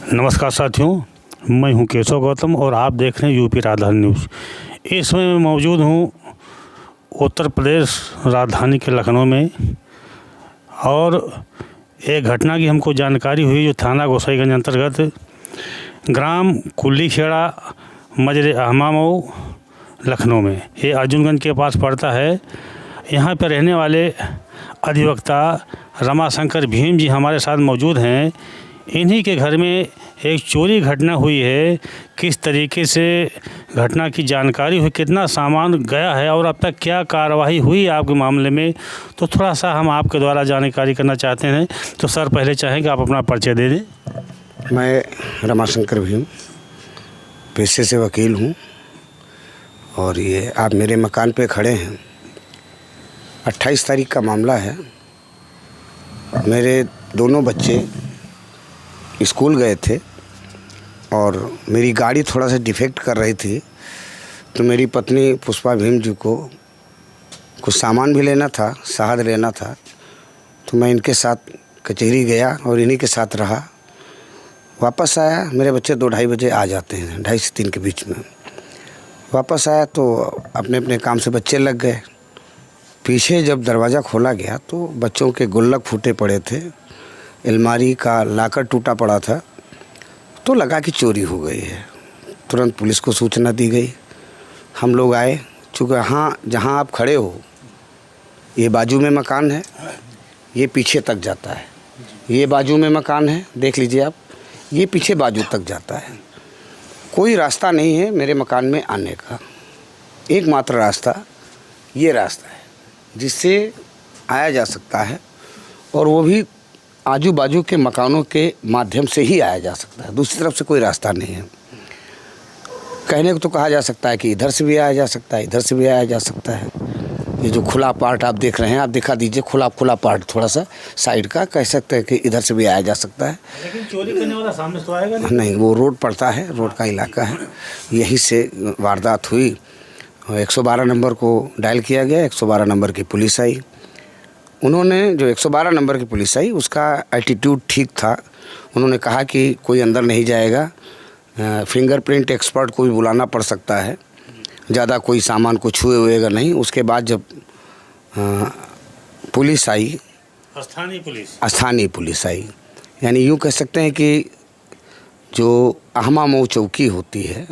नमस्कार साथियों, मैं हूं केशव गौतम और आप देख रहे हैं यूपी राजधानी न्यूज़। इस समय मैं मौजूद हूं उत्तर प्रदेश राजधानी के लखनऊ में और एक घटना की हमको जानकारी हुई जो थाना गोसाईगंज अंतर्गत ग्राम कुल्ली खेड़ा मजरे अहमामऊ लखनऊ में, ये अर्जुनगंज के पास पड़ता है। यहाँ पर रहने वाले अधिवक्ता रमाशंकर भीम जी हमारे साथ मौजूद हैं। इन्हीं के घर में एक चोरी घटना हुई है। किस तरीके से घटना की जानकारी हुई, कितना सामान गया है और अब तक क्या कार्रवाई हुई आपके मामले में, तो थोड़ा सा हम आपके द्वारा जानकारी करना चाहते हैं। तो सर, पहले चाहेंगे आप अपना परिचय दे दें। मैं रमाशंकर भीम पेशे से वकील हूँ और ये आप मेरे मकान पे खड़े हैं। 28 तारीख का मामला है। मेरे दोनों बच्चे स्कूल गए थे और मेरी गाड़ी थोड़ा सा डिफेक्ट कर रही थी, तो मेरी पत्नी पुष्पा भीम जी को कुछ सामान भी लेना था, शहद लेना था, तो मैं इनके साथ कचहरी गया और इन्हीं के साथ रहा। वापस आया, मेरे बच्चे 2-2:30 बजे आ जाते हैं, 2:30 से 3 के बीच में। वापस आया तो अपने अपने काम से बच्चे लग गए। पीछे जब दरवाज़ा खोला गया तो बच्चों के गुल्लक फूटे पड़े थे, अलमारी का लाकर टूटा पड़ा था, तो लगा कि चोरी हो गई है। तुरंत पुलिस को सूचना दी गई। हम लोग आए, चूँकि हाँ जहाँ आप खड़े हो ये बाजू में मकान है, ये पीछे तक जाता है। ये बाजू में मकान है, देख लीजिए आप, ये पीछे बाजू तक जाता है। कोई रास्ता नहीं है मेरे मकान में आने का। एकमात्र रास्ता ये रास्ता है जिससे आया जा सकता है, और वो भी आजू बाजू के मकानों के माध्यम से ही आया जा सकता है। दूसरी तरफ से कोई रास्ता नहीं है। कहने को तो कहा जा सकता है कि इधर से भी आया जा सकता है, इधर से भी आया जा सकता है। ये जो खुला पार्ट आप देख रहे हैं, आप दिखा दीजिए खुला पार्ट थोड़ा सा साइड का, कह सकते हैं कि इधर से भी आया जा सकता है। लेकिन चोरी करने वाला सामने तो आएगा नहीं, वो रोड पड़ता है, रोड का इलाका है, यहीं से वारदात हुई। 112 नंबर को डायल किया गया, 112 नंबर की पुलिस आई। उन्होंने जो 112 नंबर की पुलिस आई उसका एटीट्यूड ठीक था। उन्होंने कहा कि कोई अंदर नहीं जाएगा, फिंगरप्रिंट एक्सपर्ट को भी बुलाना पड़ सकता है, ज़्यादा कोई सामान को छुए हुएगा नहीं। उसके बाद जब पुलिस आई, स्थानीय पुलिस आई, यानी यूँ कह सकते हैं कि जो अहमामऊ चौकी होती है,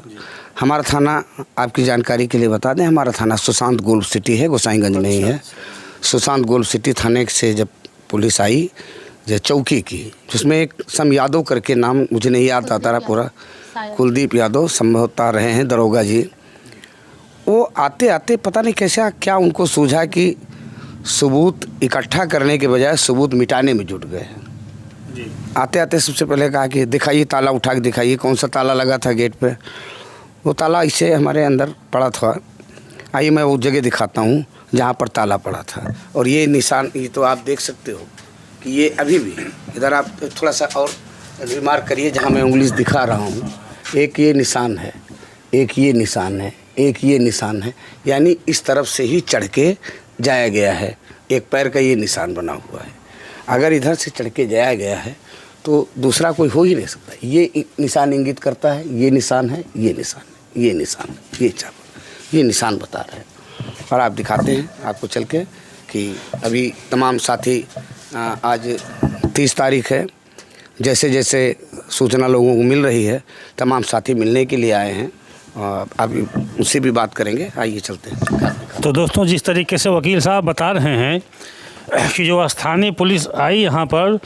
हमारा थाना, आपकी जानकारी के लिए बता दें, हमारा थाना सुशांत गोल्फ सिटी है, गोसाईगंज में ही है। सुशांत गोल्फ सिटी थाने से जब पुलिस आई जो चौकी की, जिसमें एक सम यादव करके नाम मुझे नहीं याद आता रहा पूरा, कुलदीप यादव संभवतः रहे हैं दरोगा जी। वो आते आते पता नहीं कैसा क्या उनको सूझा कि सबूत इकट्ठा करने के बजाय सबूत मिटाने में जुट गए हैं। आते आते सबसे पहले कहा कि दिखाइए, ताला उठा के दिखाइए, कौन सा ताला लगा था गेट पे। वो ताला इसे हमारे अंदर पड़ा था। आइए मैं वो जगह दिखाता हूँ जहाँ पर ताला पड़ा था। और ये निशान, ये तो आप देख सकते हो कि ये अभी भी, इधर आप थोड़ा सा और रिमार्क करिए जहाँ मैं उंगली दिखा रहा हूँ, एक ये निशान है, एक ये निशान है, एक ये निशान है, यानी इस तरफ से ही चढ़ के जाया गया है। एक पैर का ये निशान बना हुआ है। अगर इधर से चढ़ के जाया गया है तो दूसरा कोई हो ही नहीं सकता। ये निशान इंगित करता है, ये निशान है, ये निशान है, ये निशान है, ये चाबुक, ये निशान बता रहे हैं। और आप दिखाते हैं आपको चल के कि अभी तमाम साथी, आज 30 तारीख है, जैसे जैसे सूचना लोगों को मिल रही है तमाम साथी मिलने के लिए आए हैं। अभी उससे भी बात करेंगे, आइए चलते हैं। तो दोस्तों, जिस तरीके से वकील साहब बता रहे हैं कि जो स्थानीय पुलिस आई यहाँ पर,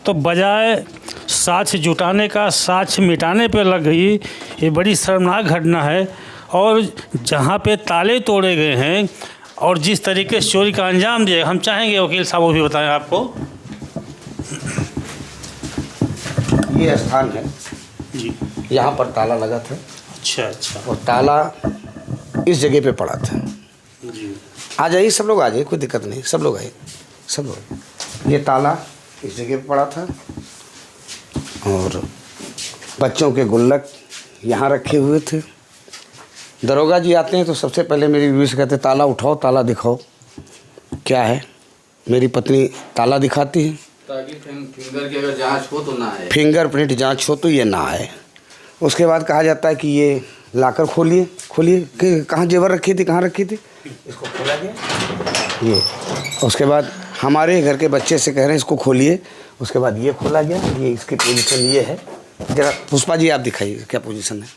तो बजाय साक्ष्य जुटाने का साक्ष्य मिटाने पर लग गई। ये बड़ी शर्मनाक घटना है। और जहाँ पे ताले तोड़े गए हैं और जिस तरीके से चोरी का अंजाम दिया, हम चाहेंगे वकील साहब वो भी बताएं आपको। ये स्थान है जी, यहाँ पर ताला लगा था। अच्छा। और ताला इस जगह पे पड़ा था जी। आ जाइए सब लोग, आ जाइए, कोई दिक्कत नहीं, सब लोग आइए, सब लोग। ये ताला इस जगह पे पड़ा था और बच्चों के गुल्लक यहाँ रखे हुए थे। दरोगा जी आते हैं तो सबसे पहले मेरी बीवी से कहते, ताला उठाओ, ताला दिखाओ क्या है। मेरी पत्नी ताला दिखाती है, ताकि फिंगर की अगर जांच हो तो ना आए, फिंगरप्रिंट जांच हो तो ये ना आए। उसके बाद कहा जाता है कि ये लाकर खोलिए कि कहाँ जेवर रखी थी, कहाँ रखी थी, इसको खोला गया ये। उसके बाद हमारे घर के बच्चे से कह रहे हैं इसको खोलिए, उसके बाद ये खोला गया। ये इसकी पोजीशन ये है। जरा पुष्पा जी आप दिखाइए क्या पोजीशन है,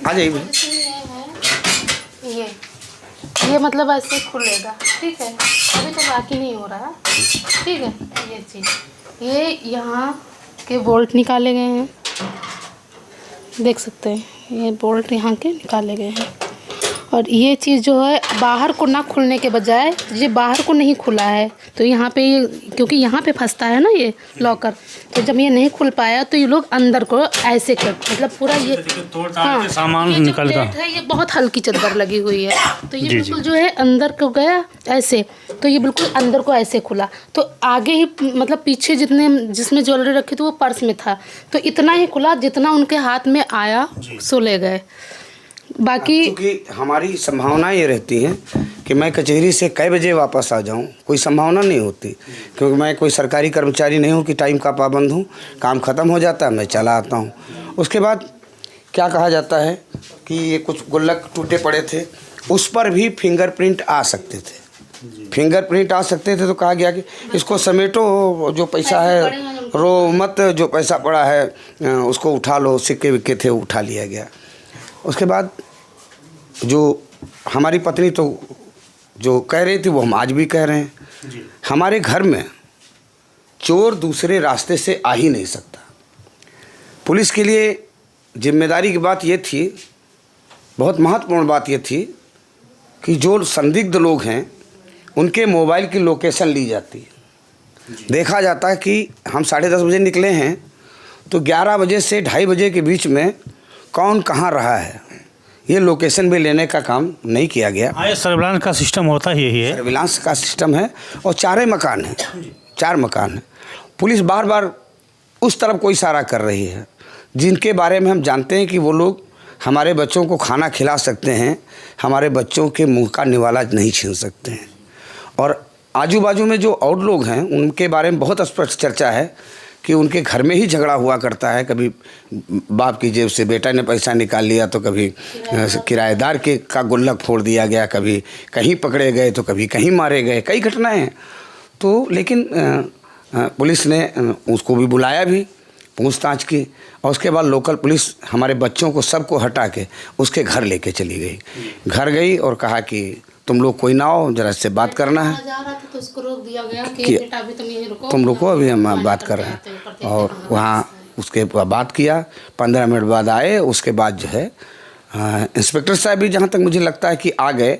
आ जाइए भैया। ये मतलब ऐसे खुलेगा, ठीक है, अभी तो बाकी नहीं हो रहा, ठीक है। ये चीज़ ये यहाँ के बोल्ट निकाले गए हैं, देख सकते हैं, ये बोल्ट यहाँ के निकाले गए हैं। और ये चीज़ जो है बाहर को ना खुलने के बजाय ये बाहर को नहीं खुला है, तो यहाँ पे ये क्योंकि यहाँ पे फंसता है ना ये लॉकर, तो जब ये नहीं खुल पाया तो ये लोग अंदर को ऐसे कर मतलब पूरा ये हाँ, सामान ये निकल का है, ये बहुत हल्की चादर लगी हुई है, तो ये बिल्कुल जो है अंदर को गया ऐसे, तो ये बिल्कुल अंदर को ऐसे खुला। तो आगे ही मतलब पीछे जितने जिसमें ज्वेलरी रखी थी वो पर्स में था, तो इतना ही खुला जितना उनके हाथ में आया सो ले गए। बाकी क्योंकि हमारी संभावना ये रहती है कि मैं कचहरी से कै बजे वापस आ जाऊं, कोई संभावना नहीं होती, क्योंकि मैं कोई सरकारी कर्मचारी नहीं हूं कि टाइम का पाबंद हूं। काम ख़त्म हो जाता है मैं चला आता हूं। उसके बाद क्या कहा जाता है कि ये कुछ गुल्लक टूटे पड़े थे, उस पर भी फिंगरप्रिंट आ सकते थे, फिंगरप्रिंट आ सकते थे। तो कहा गया कि इसको समेटो, जो पैसा है रो मत, जो पैसा पड़ा है उसको उठा लो, सिक्के विक्के थे उठा लिया गया। उसके बाद जो हमारी पत्नी तो जो कह रही थी वो हम आज भी कह रहे हैं, हमारे घर में चोर दूसरे रास्ते से आ ही नहीं सकता। पुलिस के लिए जिम्मेदारी की बात ये थी, बहुत महत्वपूर्ण बात ये थी कि जो संदिग्ध लोग हैं उनके मोबाइल की लोकेशन ली जाती है। देखा जाता है कि हम 10:30 बजे निकले हैं तो 11 बजे से 2:30 बजे के बीच में कौन कहाँ रहा है, ये लोकेशन भी लेने का काम नहीं किया गया। हाँ, ये सर्विलांस का सिस्टम होता ही यही है, सर्विलांस का सिस्टम है। और 4 मकान हैं, 4 मकान हैं। पुलिस बार बार उस तरफ कोई इशारा कर रही है जिनके बारे में हम जानते हैं कि वो लोग हमारे बच्चों को खाना खिला सकते हैं, हमारे बच्चों के मुंह का निवाला नहीं छीन सकते हैं। और आजू बाजू में जो और लोग हैं उनके बारे में बहुत स्पष्ट चर्चा है कि उनके घर में ही झगड़ा हुआ करता है। कभी बाप की जेब से बेटा ने पैसा निकाल लिया, तो कभी किराएदार के का गुल्लक फोड़ दिया गया, कभी कहीं पकड़े गए तो कभी कहीं मारे गए, कई घटनाएं हैं। तो लेकिन पुलिस ने उसको भी बुलाया भी, पूछताछ की, और उसके बाद लोकल पुलिस हमारे बच्चों को सबको हटा के उसके घर लेके चली गई। घर गई और कहा कि तुम लोग कोई ना हो, जरा इससे बात करना है। तो उसको रोक दिया गया कि बेटा अभी तुम यहीं रुको, तुम रुको, अभी हम बात कर रहे हैं। और वहाँ उसके बात किया, 15 मिनट बाद आए। उसके बाद जो है इंस्पेक्टर साहब भी जहाँ तक मुझे लगता है कि आ गए,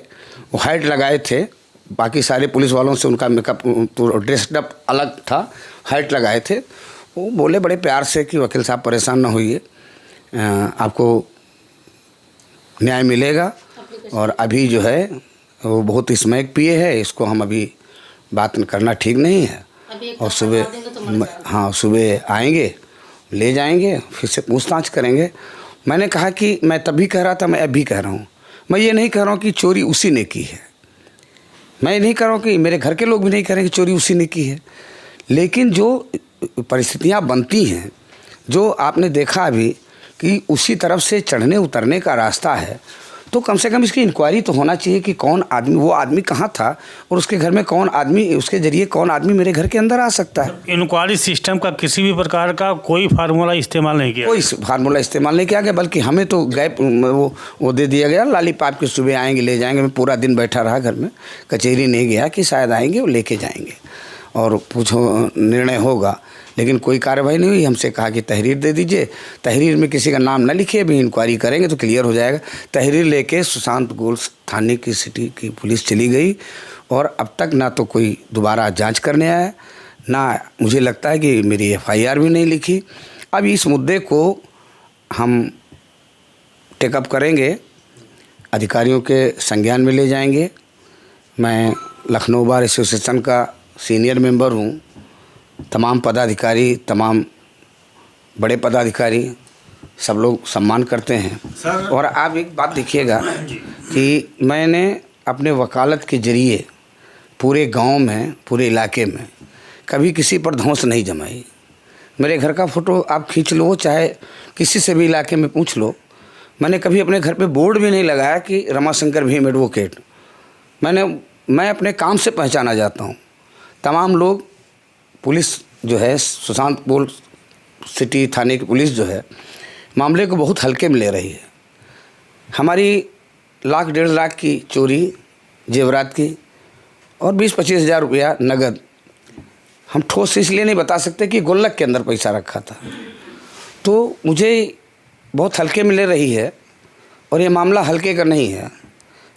वो हाइट लगाए थे, बाकी सारे पुलिस वालों से उनका मेकअप तो ड्रेसअप अलग था, हाइट लगाए थे। वो बोले बड़े प्यार से कि वकील साहब परेशान ना होइए, आपको न्याय मिलेगा। और अभी जो है वो बहुत स्मैक पिए है, इसको हम अभी बात करना ठीक नहीं है। और सुबह हाँ सुबह आएंगे, ले जाएंगे, फिर से पूछताछ करेंगे। मैंने कहा कि मैं तभी कह रहा था, मैं अभी कह रहा हूँ, मैं ये नहीं कह रहा हूँ कि चोरी उसी ने की है, मैं नहीं कह रहा हूँ कि मेरे घर के लोग भी नहीं कह रहे कि चोरी उसी ने की है, लेकिन जो परिस्थितियाँ बनती हैं, जो आपने देखा अभी कि उसी तरफ से चढ़ने उतरने का रास्ता है, तो कम से कम इसकी इंक्वायरी तो होना चाहिए कि कौन आदमी, वो आदमी कहाँ था और उसके घर में कौन आदमी, उसके ज़रिए कौन आदमी मेरे घर के अंदर आ सकता है। इंक्वायरी सिस्टम का किसी भी प्रकार का कोई फार्मूला इस्तेमाल नहीं किया, कोई फार्मूला इस्तेमाल नहीं किया गया, बल्कि हमें तो गैप वो दे दिया गया, लॉलीपॉप के सुबह आएंगे ले जाएंगे। मैं पूरा दिन बैठा रहा घर में, कचहरी नहीं गया कि शायद आएंगे वो लेके जाएंगे और पूछो निर्णय होगा, लेकिन कोई कार्रवाई नहीं हुई। हमसे कहा कि तहरीर दे दीजिए, तहरीर में किसी का नाम न लिखिए, अभी इंक्वायरी करेंगे तो क्लियर हो जाएगा। तहरीर लेके सुशांत गोल्स थाने की सिटी की पुलिस चली गई और अब तक ना तो कोई दोबारा जांच करने आया, ना मुझे लगता है कि मेरी FIR भी नहीं लिखी। अब इस मुद्दे को हम टेकअप करेंगे, अधिकारियों के संज्ञान में ले जाएंगे। मैं लखनऊ बार एसोसिएशन का सीनियर मेंबर हूँ, तमाम पदाधिकारी, तमाम बड़े पदाधिकारी सब लोग सम्मान करते हैं। और आप एक बात देखिएगा कि मैंने अपने वकालत के ज़रिए पूरे गांव में, पूरे इलाके में कभी किसी पर धौंस नहीं जमाई। मेरे घर का फ़ोटो आप खींच लो, चाहे किसी से भी इलाके में पूछ लो, मैंने कभी अपने घर पे बोर्ड भी नहीं लगाया कि रमाशंकर भीम एडवोकेट। मैं अपने काम से पहचाना जाता हूँ। तमाम लोग, पुलिस जो है, सुशांतपुर सिटी थाने की पुलिस जो है, मामले को बहुत हल्के में ले रही है। हमारी लाख 1.5 लाख की चोरी जेवरात की और 20-25 हज़ार रुपया नगद, हम ठोस इसलिए नहीं बता सकते कि गुल्लक के अंदर पैसा रखा था, तो मुझे बहुत हल्के में ले रही है। और ये मामला हल्के का नहीं है।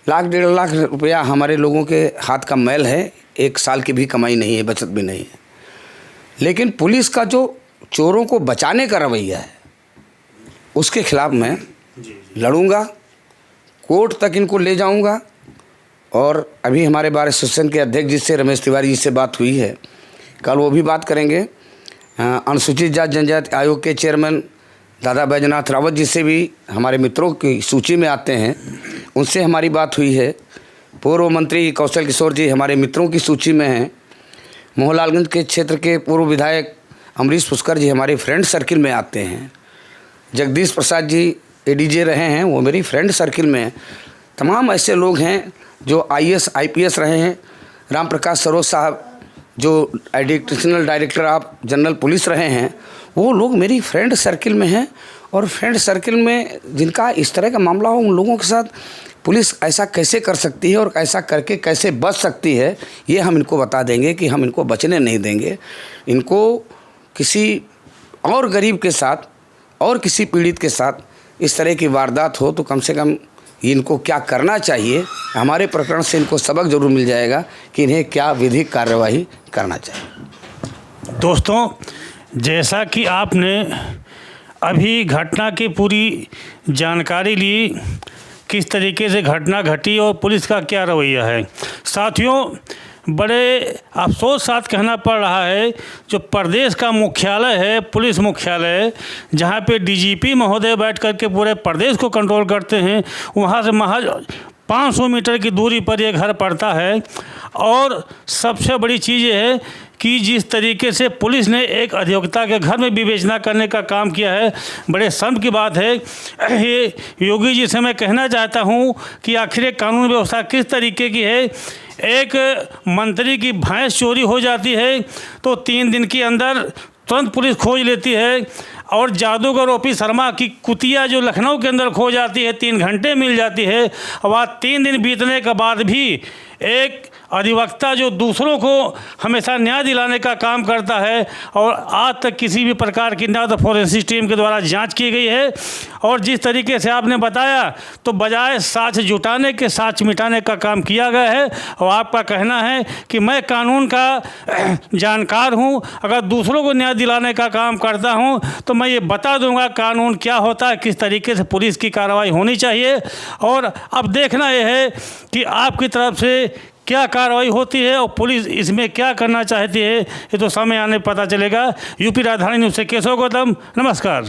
लाख 1.5 लाख रुपया हमारे लोगों के हाथ का मैल है, 1 साल की भी कमाई नहीं है, बचत भी नहीं है। लेकिन पुलिस का जो चोरों को बचाने का रवैया है, उसके खिलाफ मैं लड़ूंगा, कोर्ट तक इनको ले जाऊंगा। और अभी हमारे बार एसोसिएशन के अध्यक्ष जी से, रमेश तिवारी जी से बात हुई है, कल वो भी बात करेंगे। अनुसूचित जाति जनजाति आयोग के चेयरमैन दादा बैजनाथ रावत जी से भी, हमारे मित्रों की सूची में आते हैं, उनसे हमारी बात हुई है। पूर्व मंत्री कौशल किशोर जी हमारे मित्रों की सूची में हैं। मोहनलालगंज के क्षेत्र के पूर्व विधायक अमरीश पुष्कर जी हमारे फ्रेंड सर्किल में आते हैं। जगदीश प्रसाद जी एडीजे रहे हैं, वो मेरी फ्रेंड सर्किल में हैं। तमाम ऐसे लोग हैं जो IAS IPS रहे हैं। राम प्रकाश सरोज साहब जो additional director of general police रहे हैं, वो लोग मेरी फ्रेंड सर्किल में हैं। और फ्रेंड सर्किल में जिनका इस तरह का मामला हो, उन लोगों के साथ पुलिस ऐसा कैसे कर सकती है और ऐसा करके कैसे बच सकती है, ये हम इनको बता देंगे कि हम इनको बचने नहीं देंगे। इनको किसी और गरीब के साथ और किसी पीड़ित के साथ इस तरह की वारदात हो तो कम से कम इनको क्या करना चाहिए, हमारे प्रकरण से इनको सबक ज़रूर मिल जाएगा कि इन्हें क्या विधिक कार्यवाही करना चाहिए। दोस्तों, जैसा कि आपने अभी घटना की पूरी जानकारी ली, किस तरीके से घटना घटी और पुलिस का क्या रवैया है, साथियों, बड़े अफसोस साथ कहना पड़ रहा है, जो प्रदेश का मुख्यालय है, पुलिस मुख्यालय, जहाँ पे DGP महोदय बैठ कर के पूरे प्रदेश को कंट्रोल करते हैं, वहाँ से महज 500 मीटर की दूरी पर यह घर पड़ता है। और सबसे बड़ी चीज़ ये है कि जिस तरीके से पुलिस ने एक अधिवक्ता के घर में विवेचना करने का काम किया है, बड़े शर्म की बात है। ये योगी जी से मैं कहना चाहता हूँ कि आखिर ये कानून व्यवस्था किस तरीके की है। एक मंत्री की भैंस चोरी हो जाती है तो 3 दिन के अंदर तुरंत पुलिस खोज लेती है, और जादूगर OP शर्मा की कुतिया जो लखनऊ के अंदर खो जाती है 3 घंटे मिल जाती है। और वह 3 दिन बीतने के बाद भी एक अधिवक्ता जो दूसरों को हमेशा न्याय दिलाने का काम करता है, और आज तक किसी भी प्रकार की ना तो फोरेंसिक टीम के द्वारा जांच की गई है, और जिस तरीके से आपने बताया तो बजाय साक्ष्य जुटाने के साक्ष्य मिटाने का काम किया गया है। और आपका कहना है कि मैं कानून का जानकार हूं, अगर दूसरों को न्याय दिलाने का काम करता हूं तो मैं ये बता दूंगा कानून क्या होता है, किस तरीके से पुलिस की कार्रवाई होनी चाहिए। और अब देखना यह है कि आपकी तरफ से क्या कार्रवाई होती है और पुलिस इसमें क्या करना चाहती है, ये तो समय आने पता चलेगा। यूपी राजधानी न्यूज़ से केशव गौतम, नमस्कार।